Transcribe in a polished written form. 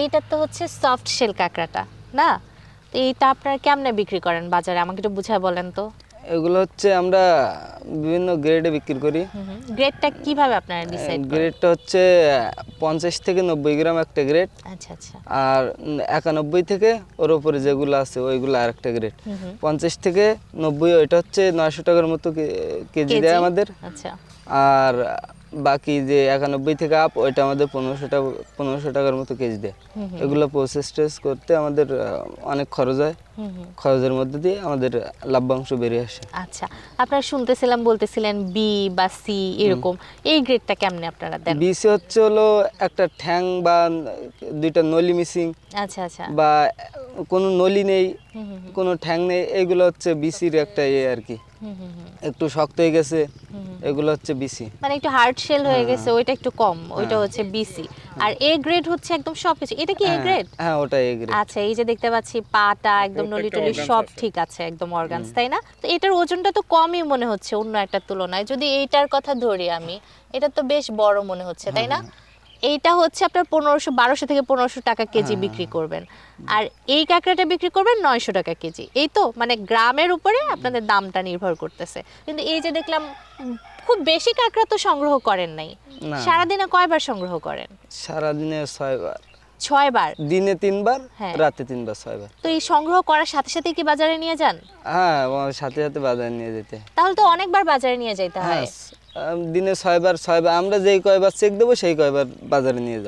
এইটা তো হচ্ছে সফট শেল কাঁকড়াটা না? তো এইটা আপনারা কেমনে বিক্রি করেন বাজারে, আমাকে একটু বুঝায় বলেন তো। এগুলো হচ্ছে আমরা বিভিন্ন গ্রেডে বিক্রি করি। গ্রেডটা কিভাবে আপনারা ডিসাইড করেন? গ্রেডটা হচ্ছে 50 থেকে 90 গ্রাম একটা গ্রেড, আচ্ছা আচ্ছা। আর 91 থেকে ওর উপরে যেগুলো আছে ওইগুলো আরেকটা গ্রেড। 50 থেকে 90 ওইটা হচ্ছে 900 টাকার মতো কেজি দেয় আমাদের। আচ্ছা। আর বাকি যে 91 থেকে আপ ওইটা আমাদের 1500 টাকার মতো কেজি দেয়। এগুলো প্রসেস করতে আমাদের অনেক খরচ হয়। খরচের মধ্যে দিয়ে আমাদের লাভ্যাংশ বেরিয়ে আসে। আচ্ছা, আপনারা শুনতেছিলাম বলতেছিলেন বি বা সি এরকম, এই গ্রেডটা কেমনে আপনারা দেন? বিসি হচ্ছে হলো একটা ঠ্যাং বা দুইটা নলি মিসিং, আচ্ছা আচ্ছা। বা কোনো নলি নেই, কোনো ঠ্যাং নেই, এগুলো হচ্ছে বিসির একটা আর কি। একটু শক্ত হয়ে গেছে এগুলো হচ্ছে বিসি। মানে একটু হার্ড শেল হয়ে গেছে ওইটা একটু কম, ওইটা হচ্ছে বিসি। আর এ গ্রেড হচ্ছে একদম সবকিছু, এটা কি এ গ্রেড? হ্যাঁ ওটা এ গ্রেড। আচ্ছা, এই যে দেখতে পাচ্ছি পাটা একদম নলি টলি সব ঠিক আছে, একদম অর্গানস, তাই না? তো এটার ওজনটা তো কমই মনে হচ্ছে অন্য একটা তুলনায়। যদি এইটার কথা ধরি আমি, এটা তো বেশ বড় মনে হচ্ছে, তাই না? এইটা হচ্ছে আপনার 1200 থেকে 1500 টাকা কেজি বিক্রি করবেন, আর এই কাঁকড়াটা বিক্রি করবেন 900 টাকা কেজি। এই তো মানে গ্রামের উপরে আপনাদের দামটা নির্ভর করতেছে। কিন্তু এই যে দেখলাম খুব বেশি কাঁকড়া তো সংগ্রহ করেন নাই। না। সারাদিনে কয়বার সংগ্রহ করেন? সারাদিনে 6 বার। 6 বার? দিনে 3 বার, হ্যাঁ। রাতে 3 বার, 6 বার। তো এই সংগ্রহ করার সাথে সাথে কি বাজারে নিয়ে যান? হ্যাঁ, আমার সাথে সাথে বাজারে নিয়ে যেতে। তাহলে তো অনেকবার বাজারে নিয়ে যাইতে হ্যাঁ, হয়। দিনে 6 বার 6 বার, আমরা যেই কয়বার চেক দেবো সেই কয়বার বাজারে নিয়ে যাব।